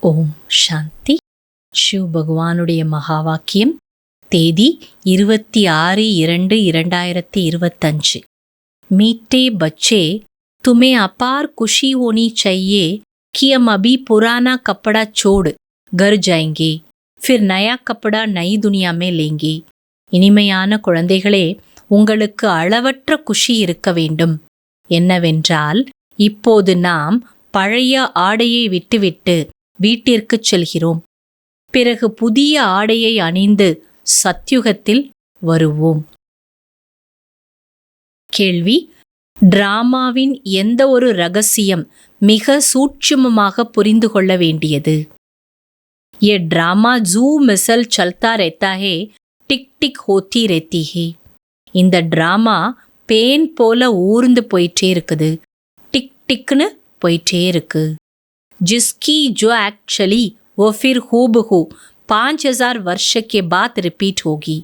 ஓம் சாந்தி. சிவ பகவானுடைய மகா வாக்கியம். தேதி 26/2/2025. मीठे बच्चे, तुम्हें अपार खुशी होनी चाहिए कि हम अभी पुराना कपड़ा छोड़ घर जाएंगे, फिर नया कपड़ा नई दुनिया में लेंगे. இனிமையான குழந்தைகளே, உங்களுக்கு அளவற்ற குஷி இருக்க வேண்டும். என்னவென்றால், இப்போது நாம் பழைய ஆடையை விட்டுவிட்டு வீட்டிற்கு செல்கிறோம். பிறகு புதிய ஆடையை அணிந்து சத்யுகத்தில் வருவோம். கேள்வி: டிராமாவின் எந்த ஒரு ரகசியம் மிக சூட்சுமமாக புரிந்து கொள்ள வேண்டியது? ये ड्रामा जू मिसल चलता रहता है, टिक टिक होती रहती है. இந்த டிராமா பேன் போல ஊர்ந்து போயிட்டே இருக்குது, டிக் டிக்னு போயிட்டே இருக்கு. जिसकी जो एक्चुअली वो फिर हूबहू 5000 वर्ष के बाद रिपीट होगी.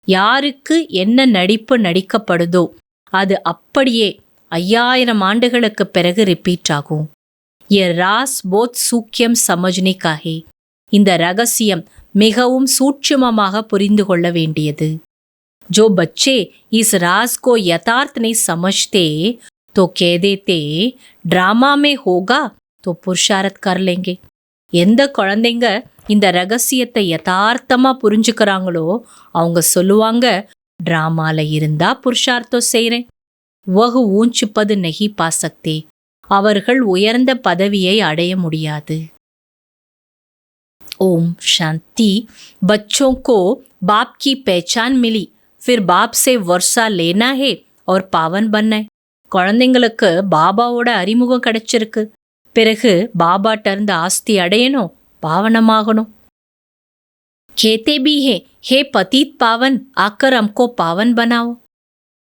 யாருக்கு என்ன நடிப்பு நடிக்கப்படுதோ அது அப்படியே 5000 ஆண்டுகளுக்கு பிறகு ரிப்பீட் ஆகும். ये रास बहुत सूक्ष्म समझने का है. இந்த ரகசியம் மிகவும் சூட்சுமமாக புரிந்து கொள்ள வேண்டியது. जो बच्चे इस राज को यथार्थ नहीं समझते तो कह देते ड्रामा में होगा तो पुरुषार्थ कर लेंगे. எந்த குழந்தைங்க இந்த ரகசியத்தை யதார்த்தமா புரிஞ்சுக்கிறாங்களோ அவங்க சொல்லுவாங்க, டிராமால இருந்தா புருஷார்த்தம் செய்றேன். வஹு ஊஞ்ச் பது நஹி பா சக்தே. அவர்கள் உயர்ந்த பதவியை அடைய முடியாது. ओम शांति. बच्चों को बाप की पहचान मिली, फिर बाप से वर्षा लेना है और पावन बनना है. குழந்தைங்களுக்கு பாபாவோட அறிமுகம் கிடைச்சிருக்கு. பிறகு பாபாட்ட இருந்து ஆஸ்தி அடையணும், பாவனமாகணும். कहते भी है, हे पतित पावन आकर हमको पावन बनाओ.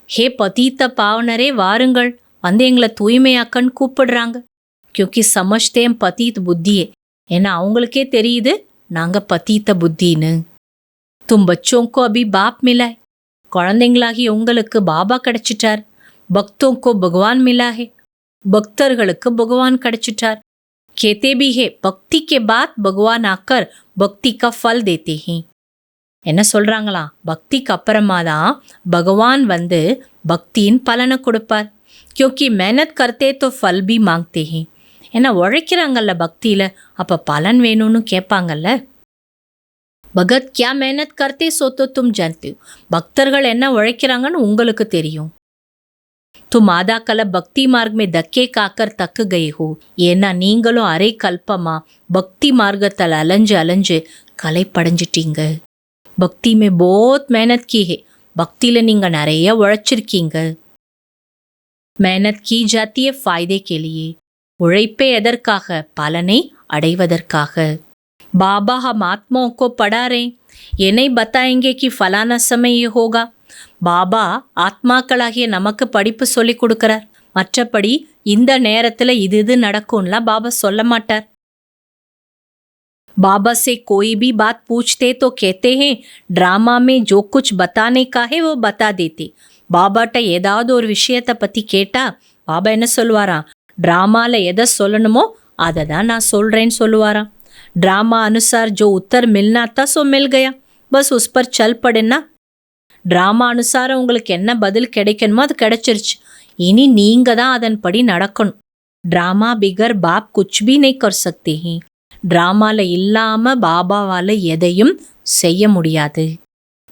हे पतित पावनரே வாருங்கள், வந்து எங்களை தூய்மையாக்கன்னு கூப்பிடுறாங்க. क्योंकि समझते हम पतित बुद्धि है. ஏன்னா அவங்களுக்கே தெரியுது நாங்க பதீத்த புத்தின்னு. तुम बच्चों को अभी बाप मिला है. குழந்தைங்களாகி உங்களுக்கு பாபா கிடைச்சிட்டார். பக்தோं को भगवान मिला है. பக்தர்களுக்கு பகவான் கிடைச்சிட்டார். कहते भी है, भक्ति के बाद भगवान आकर भक्ति का फल देते हैं. என்ன சொல்றாங்களா? பக்திக்கு அப்புறமா தான் பகவான் வந்து பக்தியின் பலனை கொடுப்பார். क्योंकि मेहनत करते तो फल भी मांगते हैं. ஏன்னா உழைக்கிறாங்கல்ல பக்தியில, அப்ப பலன் வேணும்னு கேட்பாங்கல்ல. பகத் கியா मेहनत करते सो तो तुम जानते हो. பக்தர்கள் என்ன உழைக்கிறாங்கன்னு உங்களுக்கு தெரியும். तुम आधा कल्प भक्ति मार्ग में धक्के खाकर तक गए हो. ஏன்னா நீங்களும் அரை கல்பமா பக்தி மார்க்கத்தில் அலைஞ்சு அலைஞ்சு களைப்படைஞ்சிட்டீங்க. பக்தி में बहुत मेहनत की है. பக்தியில நீங்க நிறைய உழைச்சிருக்கீங்க. मेहनत की जाती है फायदे के लिए. உழைப்பே எதற்காக? பலனை அடைவதற்காக. बाबा हम आत्माओं को पढ़ा रहे, ये नहीं बताएंगे कि फलाना समय ये होगा. பாபா ஆத்மாக்களாகிய நமக்கு படிப்பு சொல்லி கொடுக்கிறார். மற்றபடி இந்த நேரத்துல இது நடக்கும்லாம் பாபா சொல்ல மாட்டார். बाबा से कोई भी बात पूछते तो कहते हैं ड्रामा में जो कुछ बताने का है वो बता देते. பாபாட்ட ஏதாவது ஒரு விஷயத்தை பத்தி கேட்டா பாபா என்ன சொல்லுவாராம்? டிராமால எதை சொல்லணுமோ அதை தான் நான் சொல்றேன்னு சொல்லுவாராம். ड्रामा अनुसार जो उत्तर मिलना था सो मिल गया, बस उस पर चल पड़ना. டிராமா அனுசாரம் உங்களுக்கு என்ன பதில் கிடைக்கணுமோ அது கிடைச்சிருச்சு. இனி நீங்க தான் அதன்படி நடக்கணும். டிராமா பிகர் பாப் குச் பி நஹி கர் சக்தே ஹே. டிராமால இல்லாம பாபாவால எதையும் செய்ய முடியாது.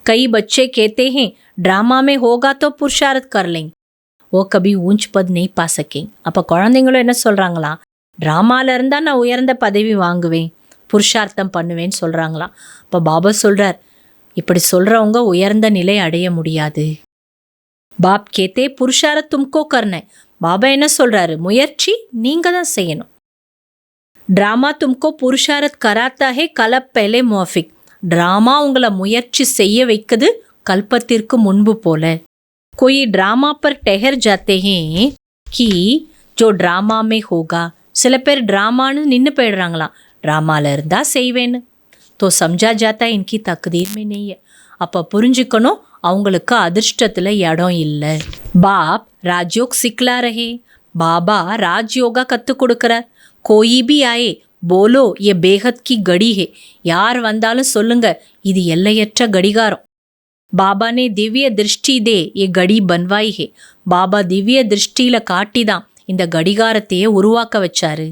கை பச்சே கேத்தே ஹே டிராமா மே ஹோகா தோ புருஷார்த் கர் லேங்க, ஓ கபி ஊஞ்ச் பத் நஹி பா சகேங்க. அப்ப குழந்தைங்களும் என்ன சொல்றாங்களா? டிராமால இருந்தா நான் உயர்ந்த பதவி வாங்குவேன், புருஷார்த்தம் பண்ணுவேன்னு சொல்றாங்களாம். அப்ப பாபா சொல்றார், இப்படி சொல்றவங்க உயர்ந்த நிலை அடைய முடியாது. பாப் கேத்தே புருஷார்த் தும்கோ கர்ன. பாபா என்ன சொல்றாரு? முயற்சி நீங்க தான் செய்யணும். டிராமா தும்கோ புருஷார்த் கராத்தா ஹே கலப் பஹலே முவாஃபிக். டிராமா உங்களை முயற்சி செய்ய வைக்குது கல்பத்திற்கு முன்பு போல. कोई ड्रामा पर ठहर जाते हैं कि जो ड्रामा में होगा. சில பேர் டிராமான்னு நின்று போயிடுறாங்களாம். ड्रामाல இருந்தா செய்வேன்னு. तो समझा जाता है इनकी तकदीर में नहीं है. அப்போ புரிஞ்சுக்கணும் அவங்களுக்கு அதிர்ஷ்டத்தில் இடம் இல்லை. பாப் ராஜயோக் சிக்லா ரஹே. பாபா ராஜயோகா கற்றுக் கொடுக்குறார். கோயி பி ஆயே போலோ ये बेहद की घड़ी है. யார் வந்தாலும் சொல்லுங்க, இது எல்லையற்ற கடிகாரம். பாபா ने दिव्य दृष्टि दे ये घड़ी बनवाई है. பாபா திவ்ய திருஷ்டியில காட்டிதான் இந்த கடிகாரத்தையே உருவாக்க வச்சாரு.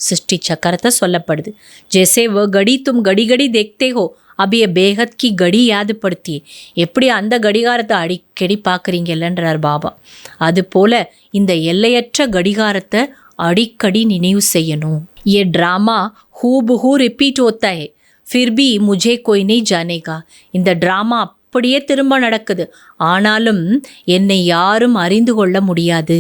சிருஷ்டி சக்கரத்தை சொல்லப்படுது. ஜெய்சே வ கடி தும் கடி கடி தேக்தே ஹோ, अब ये बेहद की घड़ी यादப்படுத்தி, எப்படி அந்த கடிகாரத்தை அடிக்கடி பார்க்குறீங்கல்லன்றார் பாபா. அதுபோல இந்த எல்லையற்ற கடிகாரத்தை அடிக்கடி நினைவு செய்யணும். ये ड्रामा हूबहू रिपीट होता है, फिर भी मुझे कोई नहीं जानेगा. இந்த ட்ராமா அப்படியே திரும்ப நடக்குது, ஆனாலும் என்னை யாரும் அறிந்து கொள்ள முடியாது.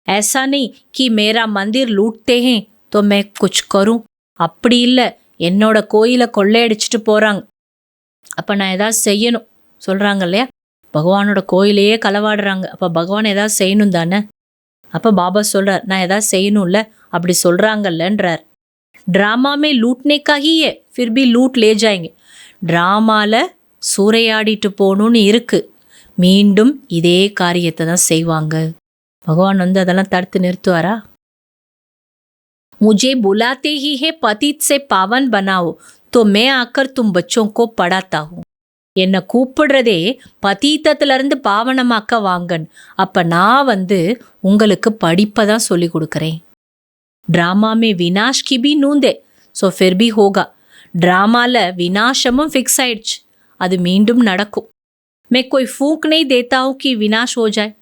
ऐसा नहीं कि मेरा मंदिर लूटते हैं तो मैं कुछ करूं. அப்படி இல்லை, என்னோட கோயிலை கொள்ளையடிச்சிட்டு போகிறாங்க, அப்போ நான் ஏதாவது செய்யணும் சொல்கிறாங்க இல்லையா. பகவானோட கோயிலையே களவாடுறாங்க, அப்போ பகவான் ஏதாவது செய்யணும் தானே. அப்போ பாபா சொல்கிறார், நான் ஏதாவது செய்யணும்ல, அப்படி சொல்கிறாங்கல்லன்றார். ட்ராமாமே லூட்னேக்காகியே ஃபிர் பி லூட் லே ஜாயங்க. ட்ராமாவில் சூறையாடிட்டு போகணுன்னு இருக்குது, மீண்டும் இதே காரியத்தை தான் செய்வாங்க. பகவான் அதெல்லாம் தடுத்து நிறுத்துவாரா? मुझे बुलाते ही है पतित से पावन बनाओ तो मैं आकर तुम बच्चों को पढ़ाता हूँ. என்னை கூப்பிடுறதே பதீத்தத்திலிருந்து பாவனமாக்க வாங்கன், அப்போ நான் உங்களுக்கு படிப்பை தான் சொல்லி கொடுக்குறேன். ட்ராமாமே வினாஷ் கி பி நூந்தே ஸோ ஃபிர் பி ஹோகா. ட்ராமாவில் வினாசமும் ஃபிக்ஸ் ஆயிடுச்சு, அது மீண்டும் நடக்கும். மே கோய் ஃபூக் நெய் தேத்தா ஹூ கி வினாஷ் ஹோ ஜாய்.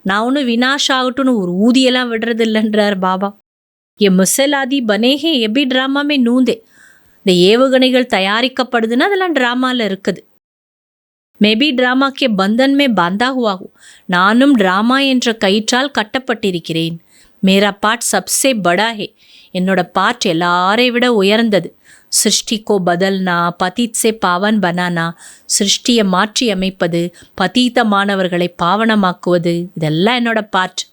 நான் ஒன்றும் வினாஷ் ஆகட்டும்னு ஒரு ஊதியெல்லாம் விடுறது இல்லைன்றார் பாபா. ये मिसल आदि बने हैं, ये भी ड्रामा में नूंदे. இந்த ஏவுகணைகள் தயாரிக்கப்படுதுன்னா அதெல்லாம் ட்ராமாவில் இருக்குது. Maybe drama K Bandhan May Banda Hua who. நானும் ட்ராமா என்ற கயிற்றால் கட்டப்பட்டிருக்கிறேன். மேரா பாட் சப்சே படா ஹே. என்னோட பாட் எல்லாரை விட உயர்ந்தது. சிருஷ்டி கோ பதல்னா, பதீத் சே பாவன் பனானா, சிருஷ்டியை மாற்றி அமைப்பது, பதீதமானவர்களை பாவனமாக்குவது, இதெல்லாம் என்னோட பாட்.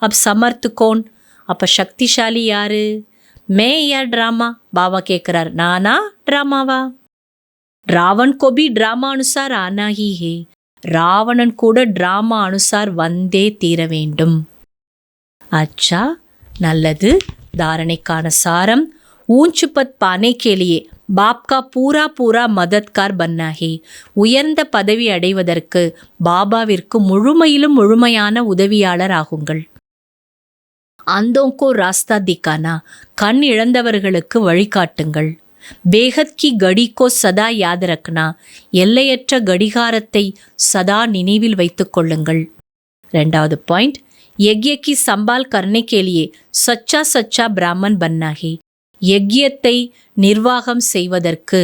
அப் சமர்த்து கோன், அப்போ சக்திசாலி யாரு? மே யா ட்ராமா? பாபா கேட்குறார், நானா ட்ராமாவா? ராவன் को भी ड्रामा अनुसार आना ही है. ராவணன் கூட ட்ராமா அனுசார் வந்தே தீர வேண்டும். अच्छा, நல்லது. தாரணைக்கான சாரம், ऊंच पद पाने के लिए बाप का पूरा पूरा मददगार बनना है. உயர்ந்த பதவி அடைவதற்கு பாபாவிற்கு முழுமையிலும் முழுமையான உதவியாளர் ஆகுங்கள். அந்தோங்கோ ராஸ்தா திக்கானா, கண் இழந்தவர்களுக்கு வழிகாட்டுங்கள். பேகத் கி கடிக்கோ சதா யாத் ரக்னா, எல்லையற்ற கடிகாரத்தை சதா நினைவில் வைத்துக் கொள்ளுங்கள். ரெண்டாவது பாயிண்ட், யக்ய கி சம்பால் கர்னே கேலியே சச்சா சச்சா பிராமன் பன்னா ஹே. யக்யத்தை நிர்வாகம் செய்வதற்கு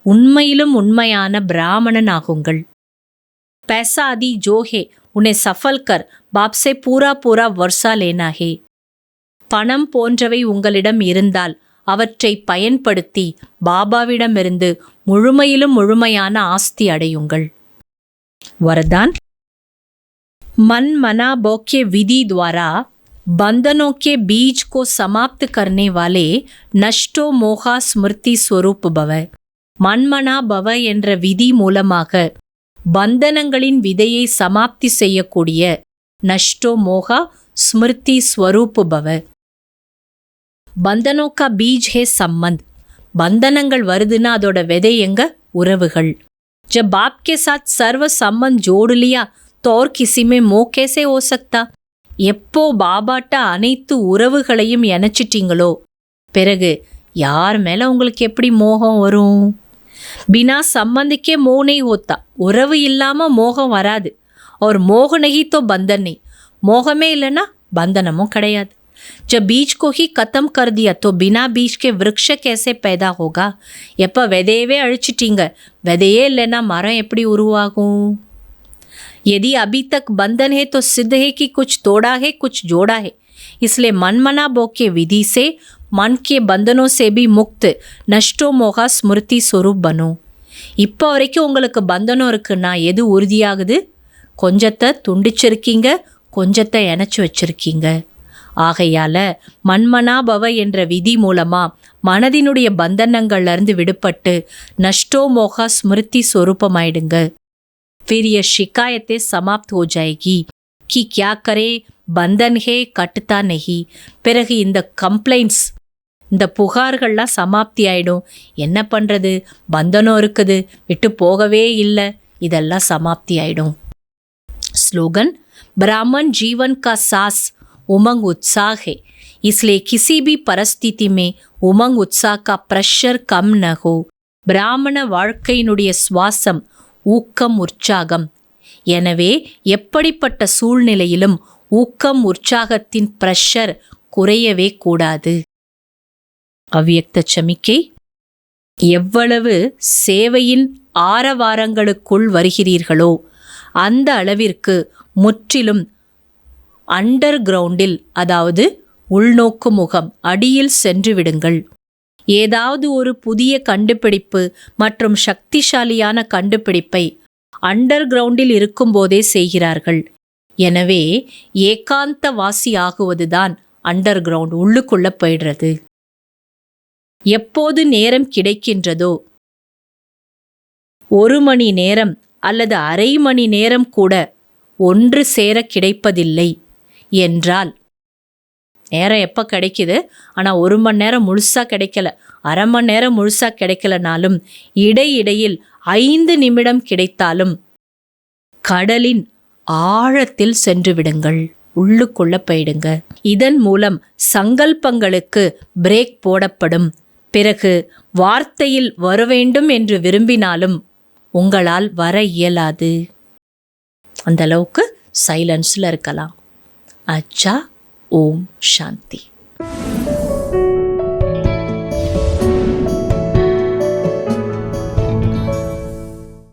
உண்மையிலும் உண்மையான பிராமணன் ஆகுங்கள். पैसा आदि जो है उन्हें सफल कर बाप से पूरा पूरा वर्षा लेना है. பணம் போன்றவை உங்களிடம் இருந்தால் அவற்றை பயன்படுத்தி பாபாவிடமிருந்து முழுமையிலும் முழுமையான ஆஸ்தி அடையுங்கள். वरदान, मन मना भौक्य विधि द्वारा बंधनों के बीज को समाप्त करने वाले नष्टो मोहा स्मृति स्वरूप भव. மன்மனா பவ என்ற விதி மூலமாக பந்தனங்களின் விதையை சமாப்தி செய்யக்கூடிய நஷ்டோ மோகா ஸ்மிருதி ஸ்வரூப் பவ. பந்தனோ கா பீஜ் ஹே சம்பந்த். பந்தனங்கள் வருதுன்னா அதோட விதை எங்க? உறவுகள். जब बाप के साथ सर्व संबंध जोड़ लिया तो और किसी में मोह कैसे हो सकता. எப்போ பாபாட்ட அனைத்து உறவுகளையும் இணைச்சிட்டீங்களோ பிறகு யார் மேல உங்களுக்கு எப்படி மோகம் வரும்? बिना संबंध के मोह नहीं होता. உறவு இல்லாம மோகம் வராது. और मोह नहीं तो बंधन नहीं. மோகமே இல்லைன்னா பந்தனமும் கிடையாது. जब बीज को ही खत्म कर दिया तो बिना बीज के वृक्ष कैसे पैदा होगा. எப்போ விதையவே அழிச்சிட்டீங்க, விதையே இல்லைன்னா மரம் எப்படி உருவாகும்? यदि अभी तक बंधन है तो सिद्ध है कि कुछ तोड़ा है कुछ जोड़ा है. इसलिए मनमना भोग के विधि से मन के बंधनों से भी मुक्त नष्टो मोहा स्मृति स्वरूप बनो. இப்போ வரைக்கும் உங்களுக்கு பந்தனம் இருக்குன்னா எது உறுதியாகுது? கொஞ்சத்தை துண்டிச்சிருக்கீங்க, கொஞ்சத்தை இணைச்சி வச்சிருக்கீங்க. ஆகையால மன்மனாபவ என்ற விதி மூலமா மனதினுடைய பந்தனங்கள்லேருந்து விடுபட்டு நஷ்டோ மோகா ஸ்மிருதி ஸ்வரூபமாயிடுங்க. फिर ये शिकायतें समाप्त हो जाएगी कि क्या करे बंधन है कटता नहीं. பிறகு இந்த கம்ப்ளைண்ட்ஸ், இந்த புகார்கள்லாம் சமாப்தி ஆயிடும். என்ன பண்ணுறது, பந்தனம் இருக்குது, விட்டு போகவே இல்லை, இதெல்லாம் சமாப்தி ஆயிடும். स्लोगन, ब्राह्मण जीवन का सास उमंग उत्साह है, इसलिए किसी भी परिस्थिति में उमंग उत्साह का प्रेशर कम न हो. பிராமண வாழ்க்கையினுடைய சுவாசம் ஊக்கம் உற்சாகம். எனவே எப்படிப்பட்ட சூழ்நிலையிலும் ஊக்கம் உற்சாகத்தின் பிரஷர் குறையவே கூடாது. அவ்யக்த சமிக்கை. எவ்வளவு சேவையின் ஆரவாரங்களுக்குள் வருகிறீர்களோ அந்த அளவிற்கு முற்றிலும் அண்டர் கிரவுண்டில், அதாவது உள்நோக்கு முகம் அடியில் சென்று விடுங்கள். ஏதாவது ஒரு புதிய கண்டுபிடிப்பு மற்றும் சக்திசாலியான கண்டுபிடிப்பை அண்டர் கிரவுண்டில் இருக்கும்போதே செய்கிறார்கள். எனவே ஏகாந்தவாசி ஆகுவதுதான் அண்டர் கிரவுண்ட், உள்ளுக்குள்ள போயிடுறது. எப்போது நேரம் கிடைக்கின்றதோ, 1 மணி நேரம் அல்லது அரை மணி நேரம் கூட ஒன்று சேர கிடைப்பதில்லை என்றால், நேரம் எப்போ கிடைக்குது, ஆனால் 1 மணி நேரம் முழுசாக கிடைக்கல, அரை மணி நேரம் முழுசாக கிடைக்கலனாலும் இடையிடையில் 5 நிமிடம் கிடைத்தாலும் கடலின் ஆழத்தில் சென்று விடுங்கள், உள்ளுக்குள்ள போயிடுங்க. இதன் மூலம் சங்கல்பங்களுக்கு பிரேக் போடப்படும். பிறகு வார்த்தையில் வர வேண்டும் என்று விரும்பினாலும் உங்களால் வர இயலாது. அந்த அளவுக்கு சைலன்ஸில் இருக்கலாம். அச்சா. ஓம் சாந்தி.